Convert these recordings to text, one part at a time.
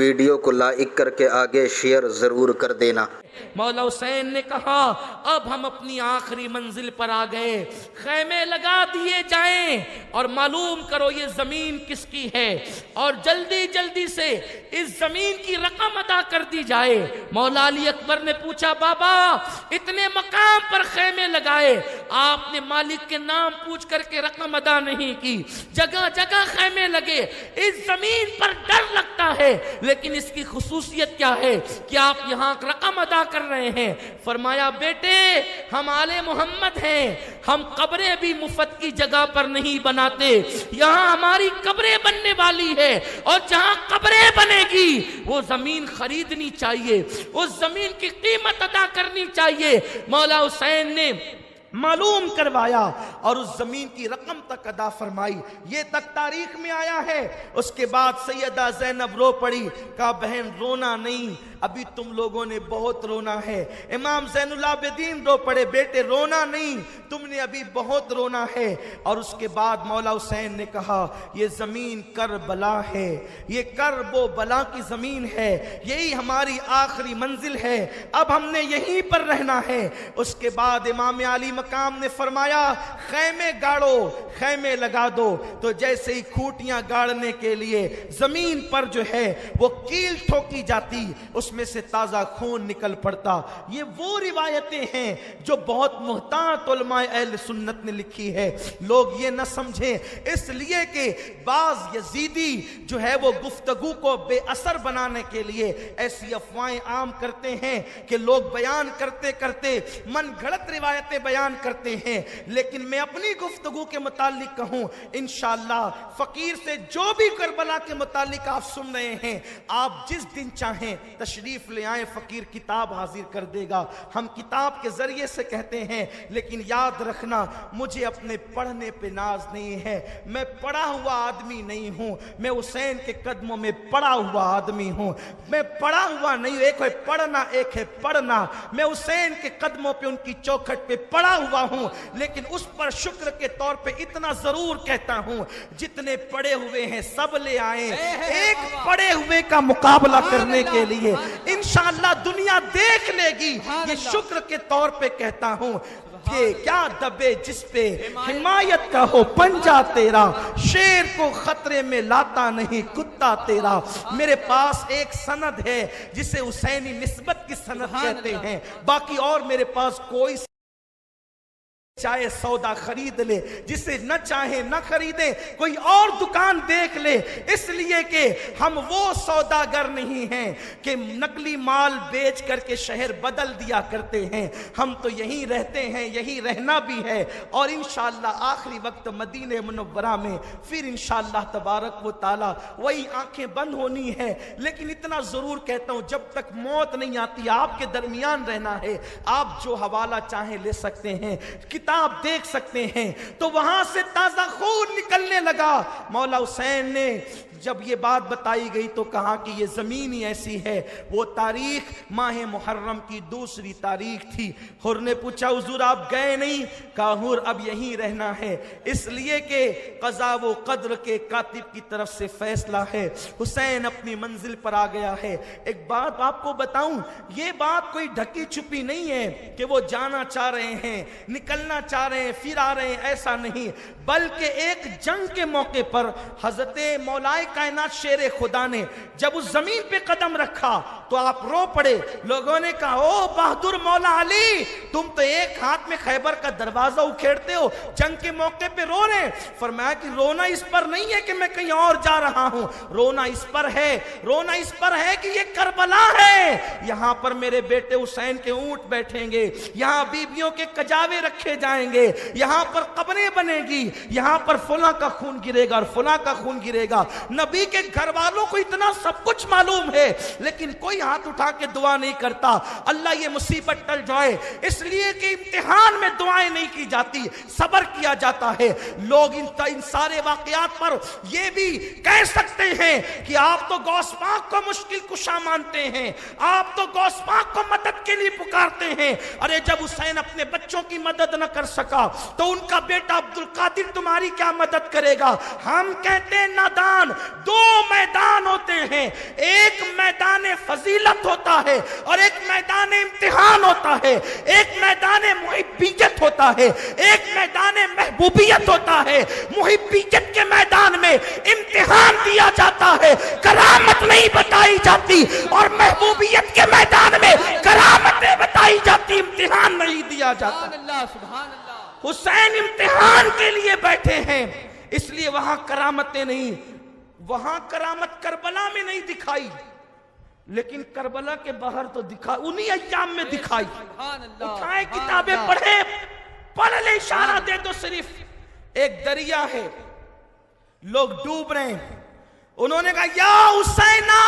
Video کو like کر کے آگے شیئر ضرور کر دینا۔ مولا حسین نے کہا اب ہم اپنی آخری منزل پر آ گئے، خیمے لگا دیے جائیں اور معلوم کرو یہ زمین کس کی ہے، اور جلدی جلدی سے اس زمین کی رقم ادا کر دی جائے۔ مولا علی اکبر نے پوچھا بابا اتنے مقام پر خیمے لگائے، آپ نے مالک کے نام پوچھ کر کے رقم ادا نہیں کی، جگہ جگہ خیمے لگے، اس زمین پر ڈر لگتا ہے، لیکن اس کی خصوصیت کیا ہے کہ آپ یہاں رقم ادا کر رہے ہیں؟ فرمایا بیٹے ہم آل محمد ہیں، ہم قبریں بھی مفت کی جگہ پر نہیں بناتے، یہاں ہماری قبریں بننے والی ہے، اور جہاں قبریں بنے گی وہ زمین خریدنی چاہیے، اس زمین کی قیمت ادا کرنی چاہیے۔ مولا حسین نے معلوم کروایا اور اس زمین کی رقم تک ادا فرمائی، یہ تک تاریخ میں آیا ہے۔ اس کے بعد سیدہ زینب رو پڑی، کہا بہن رونا نہیں، ابھی تم لوگوں نے بہت رونا ہے۔ امام زین العابدین رو پڑے، بیٹے رونا نہیں، تم نے ابھی بہت رونا ہے۔ اور اس کے بعد مولا حسین نے کہا یہ زمین کربلا ہے، یہ کرب و بلا کی زمین ہے، یہی ہماری آخری منزل ہے، اب ہم نے یہیں پر رہنا ہے۔ اس کے بعد امام علی مقام نے فرمایا خیمے گاڑو، خیمے لگا دو، تو جیسے ہی کھوٹیاں گاڑنے کے لیے زمین پر جو ہے وہ کیل ٹھوکی جاتی، اس میں سے تازہ خون نکل پڑتا۔ یہ وہ روایتیں ہیں جو بہت محتاط علماء اہل سنت نے لکھی ہے، لوگ یہ نہ سمجھیں، اس لیے کہ بعض یزیدی جو ہے وہ گفتگو کو بے اثر بنانے کے لیے ایسی افواہیں عام کرتے ہیں کہ لوگ بیان کرتے کرتے من گھڑت روایتیں بیان کرتے ہیں۔ لیکن میں اپنی گفتگو کے متعلق کہوں، انشاءاللہ فقیر سے جو بھی کربلا کے متعلق آپ سن رہے ہیں، آپ جس دن چاہیں تشریف لے آئیں، فقیر کتاب حاضر کر دے گا۔ ہم کتاب کے ذریعے سے کہتے ہیں، لیکن یاد رکھنا مجھے اپنے پڑھنے پہ ناز نہیں ہے، میں پڑھا ہوا آدمی نہیں ہوں، میں حسین کے قدموں میں پڑھا ہوا آدمی ہوں، میں پڑھا ہوا نہیں، ایک ہے پڑھنا ایک ہے پڑھنا، میں حسین کے قدموں پہ ان کی چوکھٹ پہ پڑھا ہوا ہوں، لیکن اس پر شکر کے طور پہ اتنا ضرور کہتا ہوں جتنے پڑے ہوئے ہیں سب لے آئیں ایک پڑے ہوئے کا مقابلہ کرنے کے لیے، انشاءاللہ دنیا دیکھ لے گی۔ یہ شکر کے طور پہ کہتا ہوں کہ کیا دبے جس پہ حمایت کا ہو پنجہ تیرا، شیر کو خطرے میں لاتا نہیں کتا تیرا۔ میرے پاس ایک سند ہے جسے حسینی نسبت کی سند کہتے ہیں، باقی اور میرے پاس کوئی چاہے سودا خرید لے، جسے نہ چاہے نہ خریدے، کوئی اور دکان دیکھ لے، اس لیے کہ ہم وہ سوداگر نہیں ہیں کہ نقلی مال بیچ کر کے شہر بدل دیا کرتے ہیں، ہم تو یہیں رہتے ہیں، یہی رہنا بھی ہے، اور انشاءاللہ آخری وقت مدینہ منورہ میں پھر انشاءاللہ تبارک و تعالی وہی آنکھیں بند ہونی ہے۔ لیکن اتنا ضرور کہتا ہوں جب تک موت نہیں آتی آپ کے درمیان رہنا ہے، آپ جو حوالہ چاہیں لے سکتے ہیں، کتاب دیکھ سکتے ہیں، تو وہاں سے تازہ خون نکلنے لگا۔ مولا حسین نے جب یہ بات بتائی گئی تو کہا کہ یہ زمین ہی ایسی ہے۔ وہ تاریخ ماہ محرم کی دوسری تاریخ تھی۔ حر نے پوچھا حضور آپ گئے نہیں؟ کہا حر اب یہیں رہنا ہے، اس لیے کہ قضا و قدر کے کاتب کی طرف سے فیصلہ ہے۔ حسین اپنی منزل پر آ گیا ہے۔ ایک بات آپ کو بتاؤں، یہ بات کوئی ڈھکی چھپی نہیں ہے کہ وہ جانا چاہ رہے ہیں، نکلنا چاہ رہے ہیں، پھر آ رہے ہیں، ایسا نہیں، بلکہ ایک جنگ کے موقع پر حضرت مولا کائنات شیر خدا نے جب اس زمین پہ قدم رکھا تو آپ رو پڑے۔ لوگوں نے کہا او بہادر مولا علی، تم تو ایک ہاتھ میں خیبر کا دروازہ اکھیڑتے ہو، جنگ کے موقع پہ رو رہے ہیں۔ فرمایا کہ رونا اس پر نہیں ہے کہ میں کہیں اور جا رہا ہوں، رونا اس پر ہے، رونا اس پر ہے کہ یہ کربلا ہے، یہاں پر میرے بیٹے حسین کے اونٹ بیٹھیں گے، یہاں بیبیوں کے کجاوے رکھے جائیں گے، یہاں پر قبریں بنے گی، یہاں پر فلاں کا خون گرے گا اور فلاں کا خون گرے گا۔ نبی کے گھر والوں کو اتنا سب کچھ معلوم ہے، لیکن کوئی ہاتھ اٹھا کے دعا نہیں کرتا اللہ یہ مصیبت ٹل جائے، اس لیے کہ امتحان میں دعائیں نہیں کی جاتی، صبر کیا جاتا ہے۔ لوگ ان سارے واقعات پر یہ بھی کہہ سکتے ہیں کہ آپ تو غوث پاک کو مشکل کشا مانتے ہیں، آپ تو غوث پاک کو مدد کے لیے پکارتے ہیں۔ ارے جب حسین اپنے بچوں کی مدد نہ کر سکا تو ان کا بیٹا عبدالقادر تمہاری کیا مدد کرے گا؟ ہم کہتے ہیں نادان، دو میدان ہوتے ہیں، ایک میدان فضیلت ہوتا ہے اور ایک میدان امتحان ہوتا ہے، ایک میدان محبیت ہوتا ہے، ایک میدان محبوبیت ہوتا ہے۔ محبیت کے میدان میں امتحان دیا جاتا ہے، کرامت نہیں بتائی جاتی، اور محبوبیت کے میدان میں کرامتیں بتائی جاتی، امتحان نہیں دیا جاتا۔ سبحان اللہ۔ حسین امتحان کے لیے بیٹھے ہیں، اس لیے وہاں کرامتیں نہیں، وہاں کرامت کربلا میں نہیں دکھائی، لیکن کربلا کے باہر تو دکھائی، انہی ایام میں دکھائی۔ سبحان اللہ۔ اٹھائیں کتابیں پڑھیں، پڑھ لے، اشارہ دے دو صرف۔ ایک دریا ہے، لوگ ڈوب رہے ہیں، انہوں نے کہا یا حسینہ،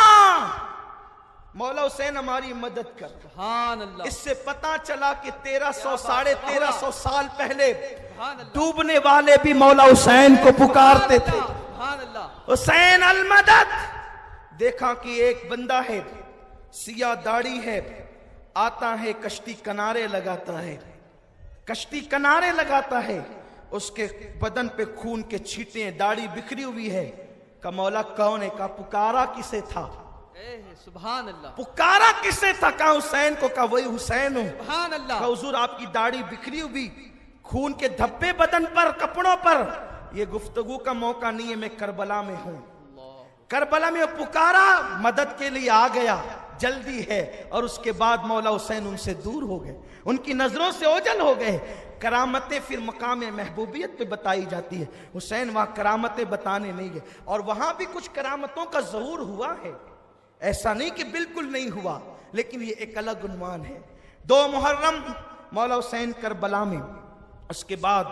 مولا حسین ہماری مدد کر۔ سبحان اللہ۔ اس سے پتا چلا کہ 1300 ساڑھے 1300 سال پہلے سبحان اللہ۔ ڈوبنے والے بھی مولا حسین کو پکارتے تھے، سبحان اللہ۔ حسین المدد۔ دیکھا کہ ایک بندہ ہے، سیاہ داڑھی ہے، آتا ہے کشتی کنارے لگاتا ہے، کشتی کنارے لگاتا ہے، اس کے بدن پہ خون کے چھینٹے، داڑھی بکھری ہوئی ہے۔ کہا مولا کون ہے؟ کہا پکارا کسے تھا؟ سبحان اللہ۔ پکارا کسے تھا؟ کہا حسین کو۔ کہا وہی حسین ہوں۔ سبحان اللہ۔ کہا حضور آپ کی داڑھی بکھری ہوئی، خون کے دھبے بدن پر، کپڑوں پر، یہ گفتگو کا موقع نہیں ہے، میں کربلا میں ہوں، کربلا میں پکارا، مدد کے لیے آ گیا، جلدی ہے۔ اور اس کے بعد مولا حسین ان سے دور ہو گئے، ان کی نظروں سے اوجھل ہو گئے۔ کرامتیں پھر مقام محبوبیت پہ بتائی جاتی ہے، حسین وہاں کرامتیں بتانے نہیں گئے، اور وہاں بھی کچھ کرامتوں کا ظہور ہوا ہے، ایسا نہیں کہ بالکل نہیں ہوا، لیکن یہ ایک الگ عنوان ہے۔ 2 محرم مولا حسین کربلا میں۔ اس کے بعد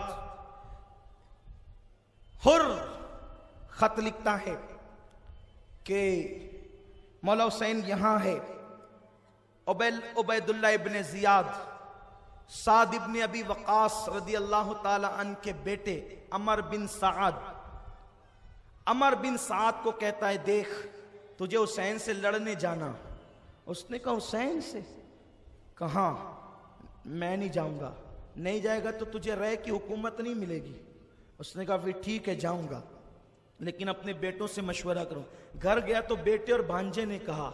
حر خط لکھتا ہے کہ مولا حسین یہاں ہے، عبید اللہ ابن زیاد، سعد ابن ابی وقاص رضی اللہ تعالی عنہ کے بیٹے عمر بن سعد، عمر بن سعد کو کہتا ہے دیکھ تجھے حسین سے لڑنے جانا۔ اس نے کہا حسین سے؟ کہاں، میں نہیں جاؤں گا۔ نہیں جائے گا تو تجھے رے کی حکومت نہیں ملے گی۔ اس نے کہا پھر ٹھیک ہے جاؤں گا، لیکن اپنے بیٹوں سے مشورہ کرو۔ گھر گیا تو بیٹے اور بھانجے نے کہا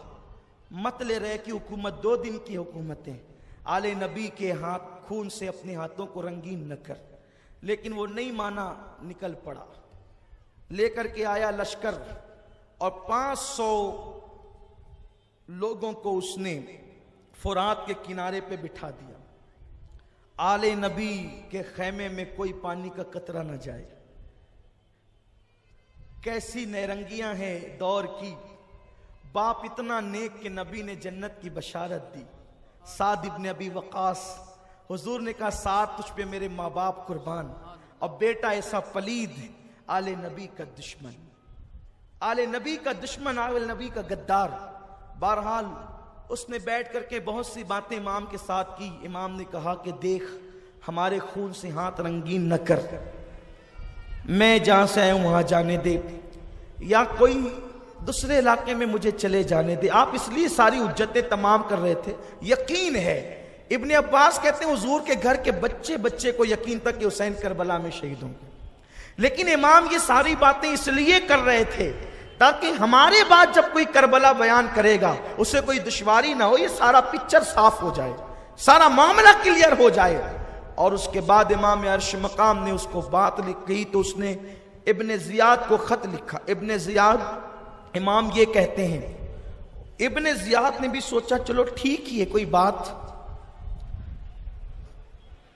مت لے رے کی حکومت، 2 دن کی حکومتیں، آل نبی کے ہاتھ خون سے اپنے ہاتھوں کو رنگین نہ کر۔ لیکن وہ نہیں مانا، نکل پڑا، لے کر کے آیا لشکر، اور 500 لوگوں کو اس نے فرات کے کنارے پہ بٹھا دیا، آل نبی کے خیمے میں کوئی پانی کا قطرہ نہ جائے۔ کیسی نیرنگیاں ہیں دور کی، باپ اتنا نیک کہ نبی نے جنت کی بشارت دی۔ سعد ابن ابی وقاص، حضور نے کہا سعد تجھ پہ میرے ماں باپ قربان، اور بیٹا ایسا پلید، آل نبی کا دشمن، آل نبی کا دشمن، آل نبی کا غدار۔ بہرحال اس نے بیٹھ کر کے بہت سی باتیں امام کے ساتھ کی۔ امام نے کہا کہ دیکھ ہمارے خون سے ہاتھ رنگین نہ کر، میں جہاں سے آیا ہوں وہاں جانے دے، یا کوئی دوسرے علاقے میں مجھے چلے جانے دے۔ آپ اس لیے ساری حجتیں تمام کر رہے تھے، یقین ہے۔ ابن عباس کہتے ہیں حضور کے گھر کے بچے بچے کو یقین تھا کہ حسین کربلا میں شہید ہوں گے، لیکن امام یہ ساری باتیں اس لیے کر رہے تھے تاکہ ہمارے بعد جب کوئی کربلا بیان کرے گا اسے کوئی دشواری نہ ہو، یہ سارا پکچر صاف ہو جائے، سارا معاملہ کلیئر ہو جائے۔ اور اس کے بعد امام عرش مقام نے اس کو بات لکھی تو اس نے ابن زیاد کو خط لکھا۔ ابن زیاد امام یہ کہتے ہیں، ابن زیاد نے بھی سوچا چلو ٹھیک ہی ہے، کوئی بات،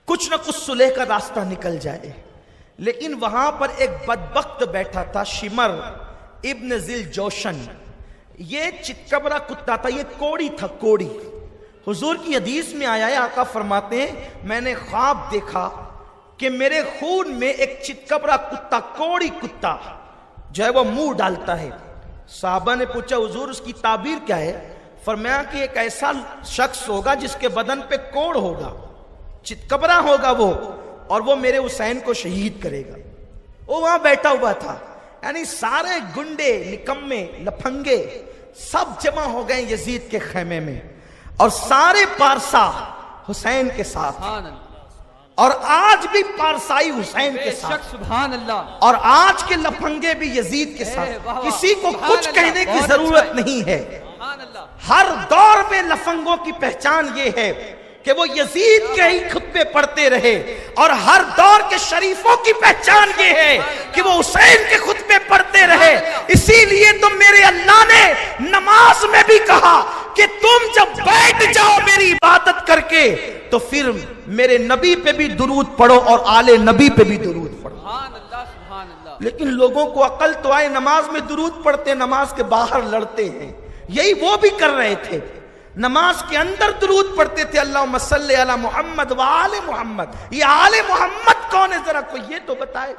کچھ نہ کچھ صلح کا راستہ نکل جائے، لیکن وہاں پر ایک بدبخت بیٹھا تھا، شمر ابن ذل جوشن، یہ چتکبرا کتا تھا، یہ کوڑی تھا، کوڑی۔ حضور کی حدیث میں آیا ہے، آقا فرماتے ہیں میں نے خواب دیکھا کہ میرے خون میں ایک چتکبرا کتا، کوڑی کتا جو ہے وہ منہ ڈالتا ہے۔ صحابہ نے پوچھا حضور اس کی تعبیر کیا ہے؟ فرمایا کہ ایک ایسا شخص ہوگا جس کے بدن پہ کوڑ ہوگا، چتکبرا ہوگا وہ، اور وہ میرے حسین کو شہید کرے گا۔ وہ وہاں بیٹھا ہوا تھا، یعنی سارے گنڈے، نکمے، لپھنگے سب جمع ہو گئے یزید کے خیمے میں، اور سارے پارسا حسین کے ساتھ، اور آج بھی پارسائی حسین کے ساتھ، سبحان اللہ، اور آج کے لپھنگے بھی یزید کے ساتھ، کسی کو کچھ کہنے کی ضرورت نہیں ہے۔ ہر دور میں لفنگوں کی پہچان یہ ہے کہ وہ یزید کے ہی خطبے پڑھتے رہے، اور ہر دور کے شریفوں کی پہچان یہ ہے کہ وہ حسین کے خطبے پڑھتے رہے۔ اسی لیے تو میرے اللہ نے نماز میں بھی کہا کہ تم جب بیٹھ جاؤ میری عبادت کر کے تو پھر میرے نبی پہ بھی درود پڑھو اور آل نبی پہ بھی درود پڑھو۔ سبحان اللہ سبحان اللہ۔ لیکن لوگوں کو عقل تو آئے، نماز میں درود پڑھتے، نماز کے باہر لڑتے ہیں۔ یہی وہ بھی کر رہے تھے، نماز کے اندر درود پڑھتے تھے، اللہم صلی علی محمد و آل محمد۔ یہ آل محمد کون ہے ذرا کوئی یہ تو بتائے۔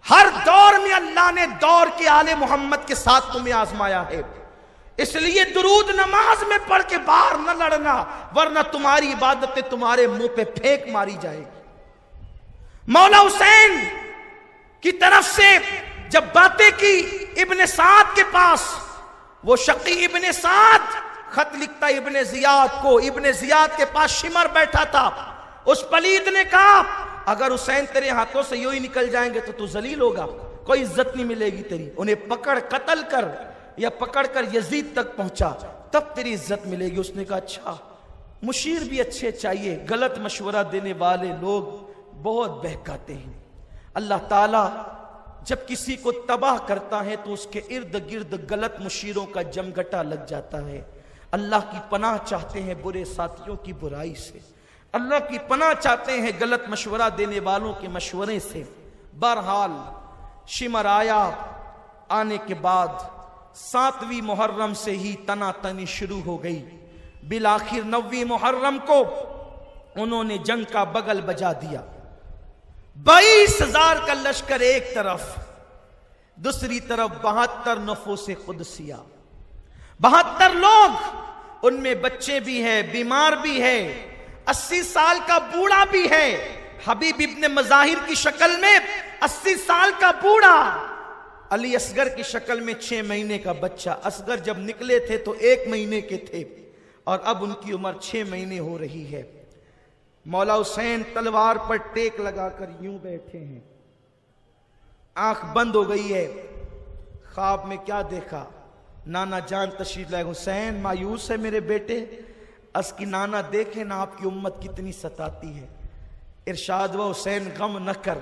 ہر دور میں اللہ نے دور کے آل محمد کے ساتھ تمہیں آزمایا ہے، اس لیے درود نماز میں پڑھ کے باہر نہ لڑنا، ورنہ تمہاری عبادتیں تمہارے منہ پہ پھینک ماری جائے گی۔ مولا حسین کی طرف سے جب باتیں کی ابن سعد کے پاس، وہ شقی ابن سعد خط لکھتا ابن زیاد کو، ابن زیاد کے پاس شمر بیٹھا تھا، اس پلید نے کہا اگر حسین تیرے ہاتھوں سے یوں ہی نکل جائیں گے تو ذلیل ہوگا، کوئی عزت نہیں ملے گی تیری، انہیں پکڑ قتل کر یا پکڑ کر یزید تک پہنچا تب تیری عزت ملے گی۔ اس نے کہا اچھا، مشیر بھی اچھے چاہیے، غلط مشورہ دینے والے لوگ بہت بہکاتے ہیں۔ اللہ تعالیٰ جب کسی کو تباہ کرتا ہے تو اس کے ارد گرد غلط مشیروں کا جمگٹا لگ جاتا ہے۔ اللہ کی پناہ چاہتے ہیں برے ساتھیوں کی برائی سے، اللہ کی پناہ چاہتے ہیں غلط مشورہ دینے والوں کے مشورے سے۔ بہرحال شمر آیا، آنے کے بعد 7ویں محرم سے ہی تنا تنی شروع ہو گئی۔ بالآخر 9ویں محرم کو انہوں نے جنگ کا بغل بجا دیا۔ 22,000 کا لشکر ایک طرف، دوسری طرف 72 نفوس قدسیہ، 72 لوگ، ان میں بچے بھی ہیں، بیمار بھی ہے، 80 سال کا بوڑھا بھی ہے۔ حبیب ابن مظاہر کی شکل میں 80 سال کا بوڑھا، علی اصغر کی شکل میں 6 مہینے کا بچہ۔ اصغر جب نکلے تھے تو 1 مہینے کے تھے اور اب ان کی عمر 6 مہینے ہو رہی ہے۔ مولا حسین تلوار پر ٹیک لگا کر یوں بیٹھے ہیں، آنکھ بند ہو گئی ہے۔ خواب میں کیا دیکھا؟ نانا جان تشریف لائے۔ حسین مایوس ہے میرے بیٹے؟ اس کی نانا دیکھیں نا آپ کی امت کتنی ستاتی ہے۔ ارشاد ہوا حسین غم نہ کر،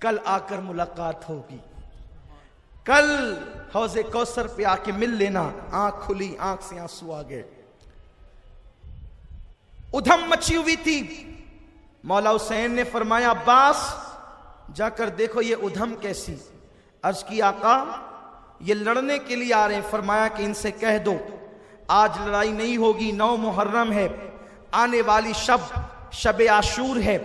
کل آ کر ملاقات ہوگی، کل حوض کوثر پہ آ کے مل لینا۔ آنکھ کھلی، آنکھ سے آنسو آ گئے۔ ادھم مچی ہوئی تھی۔ مولا حسین نے فرمایا عباس جا کر دیکھو یہ ادھم کیسی۔ عرض کی آقا یہ لڑنے کے لیے آ رہے ہیں۔ فرمایا کہ ان سے کہہ دو آج لڑائی نہیں ہوگی، 9 محرم ہے، آنے والی شب عاشور ہے،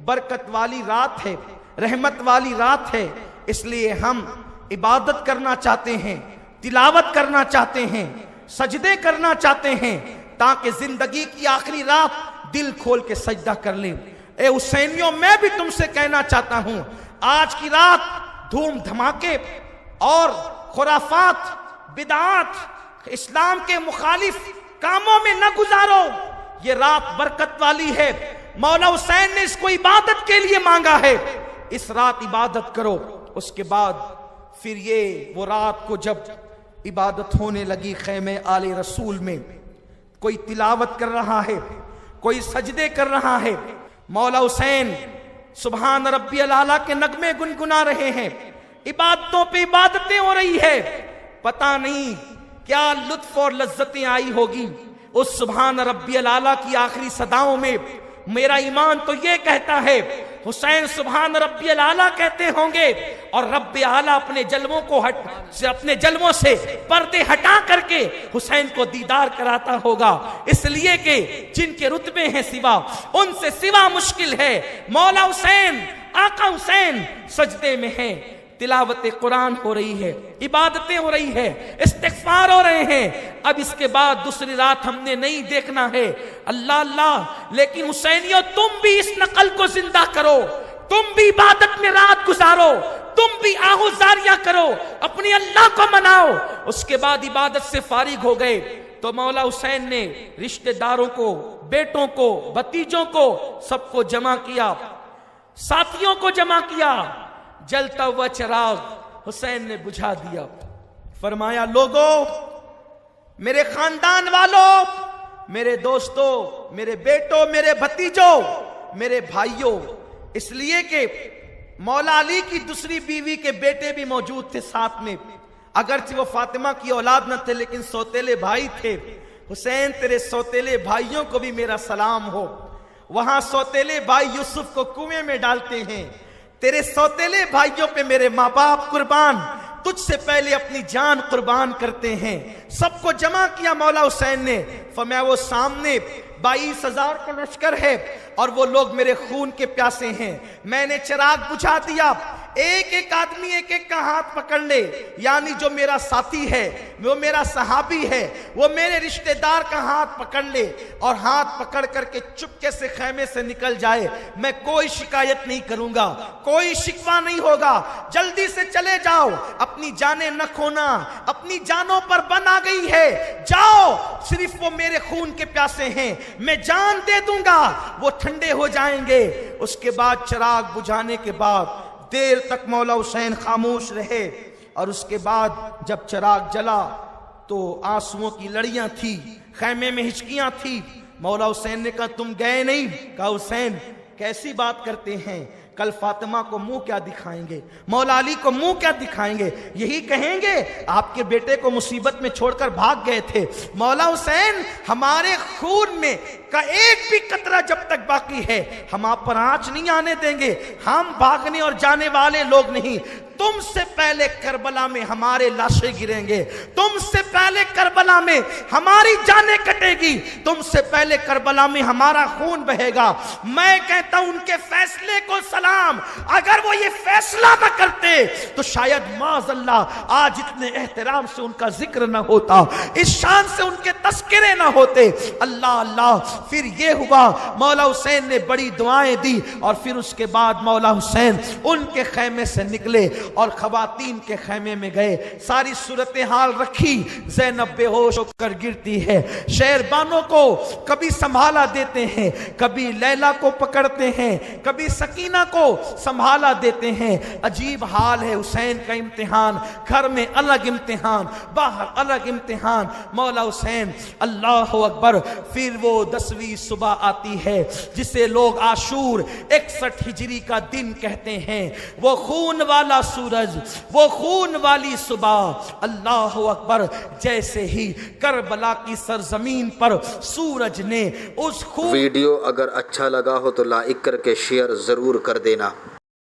برکت والی رات ہے، رحمت والی رات ہے، اس لیے ہم عبادت کرنا چاہتے ہیں، تلاوت کرنا چاہتے ہیں، سجدے کرنا چاہتے ہیں، تاکہ زندگی کی آخری رات دل کھول کے سجدہ کر لیں۔ اے حسینیوں میں بھی تم سے کہنا چاہتا ہوں آج کی رات دھوم دھماکے اور خرافات، بدعات، اسلام کے مخالف کاموں میں نہ گزارو۔ یہ رات برکت والی ہے، مولا حسین نے اس کو عبادت کے لیے مانگا ہے، اس رات عبادت کرو۔ اس کے بعد پھر یہ وہ رات کو جب عبادت ہونے لگی خیمے آل رسول میں، کوئی تلاوت کر رہا ہے، کوئی سجدے کر رہا ہے، مولا حسین سبحان ربی الاعلیٰ کے نغمے گنگنا رہے ہیں، عبادتوں پہ عبادتیں ہو رہی ہے۔ پتہ نہیں کیا لطف اور لذتیں آئی ہوگی اس سبحان ربی الاعلیٰ کی آخری صداؤں میں۔ میرا ایمان تو یہ کہتا ہے حسین سبحان ربی الاعلیٰ کہتے ہوں گے اور رب اعلیٰ اپنے جلووں سے پردے ہٹا کر کے حسین کو دیدار کراتا ہوگا، اس لیے کہ جن کے رتبے ہیں سوا، ان سے سوا مشکل ہے۔ مولا حسین، آقا حسین سجدے میں ہیں، تلاوت قرآن ہو رہی ہے، عبادتیں ہو رہی ہے، استغفار ہو رہے ہیں۔ اب اس کے بعد دوسری رات ہم نے نہیں دیکھنا ہے، اللہ اللہ۔ لیکن حسینیوں تم بھی اس نقل کو زندہ کرو، تم بھی عبادت میں رات گزارو، تم بھی آہوزاریاں کرو، اپنی اللہ کو مناؤ۔ اس کے بعد عبادت سے فارغ ہو گئے تو مولا حسین نے رشتہ داروں کو، بیٹوں کو، بھتیجوں کو سب کو جمع کیا، ساتھیوں کو جمع کیا۔ جلتا ہوا چراغ حسین نے بجھا دیا، فرمایا لوگو میرے خاندان والوں، میرے دوستوں، میرے بیٹوں، میرے بھتیجوں، میرے بھائیوں، اس لیے کہ مولا علی کی دوسری بیوی کے بیٹے بھی موجود تھے ساتھ میں، اگرچہ وہ فاطمہ کی اولاد نہ تھے لیکن سوتیلے بھائی تھے۔ حسین تیرے سوتیلے بھائیوں کو بھی میرا سلام ہو۔ وہاں سوتیلے بھائی یوسف کو کنویں میں ڈالتے ہیں، تیرے سوتیلے بھائیوں پہ میرے ماں باپ قربان، تجھ سے پہلے اپنی جان قربان کرتے ہیں۔ سب کو جمع کیا مولا حسین نے، فرمایا وہ سامنے 22,000 کا لشکر ہے اور وہ لوگ میرے خون کے پیاسے ہیں، میں نے چراغ بجھا دیا، ایک ایک آدمی ایک ایک کا ہاتھ پکڑ لے، یعنی جو میرا ساتھی ہے، وہ میرا صحابی ہے، وہ میرے رشتہ دار کا ہاتھ پکڑ لے اور ہاتھ پکڑ کر کے چپکے سے خیمے سے نکل جائے، میں کوئی شکایت نہیں کروں گا، کوئی شکوہ نہیں ہوگا، جلدی سے چلے جاؤ، اپنی جانیں نہ کھونا، اپنی جانوں پر بن آ گئی ہے، جاؤ، صرف وہ میرے خون کے پیاسے ہیں، میں جان دے دوں گا، وہ ٹھنڈے ہو جائیں گے۔ اس کے بعد چراغ بجھانے کے بعد دیر تک مولا حسین خاموش رہے، اور اس کے بعد جب چراغ جلا تو آنسوؤں کی لڑیاں تھی، خیمے میں ہچکیاں تھی۔ مولا حسین نے کہا تم گئے نہیں؟ کہا حسین کیسی بات کرتے ہیں، کل فاطمہ کو منہ کیا دکھائیں گے، مولا علی کو منہ کیا دکھائیں گے، یہی کہیں گے آپ کے بیٹے کو مصیبت میں چھوڑ کر بھاگ گئے تھے۔ مولا حسین ہمارے خون میں کا ایک بھی قطرہ جب تک باقی ہے ہم آپ پر آنچ نہیں آنے دیں گے، ہم بھاگنے اور جانے والے لوگ نہیں۔ تم سے پہلے کربلا میں ہمارے لاشیں گریں گے، تم سے پہلے کربلا میں ہماری جانیں کٹے گی، تم سے پہلے کربلا میں ہمارا خون بہے گا۔ میں کہتا ہوں ان کے فیصلے کو سلام، اگر وہ یہ فیصلہ نہ کرتے تو شاید معاذ اللہ آج اتنے احترام سے ان کا ذکر نہ ہوتا، اس شان سے ان کے تذکرے نہ ہوتے۔ اللہ اللہ، پھر یہ ہوا مولا حسین نے بڑی دعائیں دی، اور پھر اس کے بعد مولا حسین ان کے خیمے سے نکلے اور خواتین کے خیمے میں گئے، ساری صورتحال رکھی، زینب بے ہوش ہو کر گرتی ہے، شہربانوں کو کبھی سنبھالا دیتے ہیں، کبھی لیلا کو پکڑتے ہیں، کبھی سکینہ کو سنبھالا دیتے ہیں، عجیب حال ہے حسین کا امتحان، گھر میں الگ امتحان، باہر الگ امتحان۔ مولا حسین اللہ اکبر، پھر وہ 10ویں صبح آتی ہے جسے لوگ عاشور 61 ہجری کا دن کہتے ہیں، وہ خون والا سورج، وہ خون والی صبح، اللہ اکبر، جیسے ہی کربلا کی سرزمین پر سورج نے اس خون۔ ویڈیو اگر اچھا لگا ہو تو لائک کر کے شیئر ضرور کر دینا۔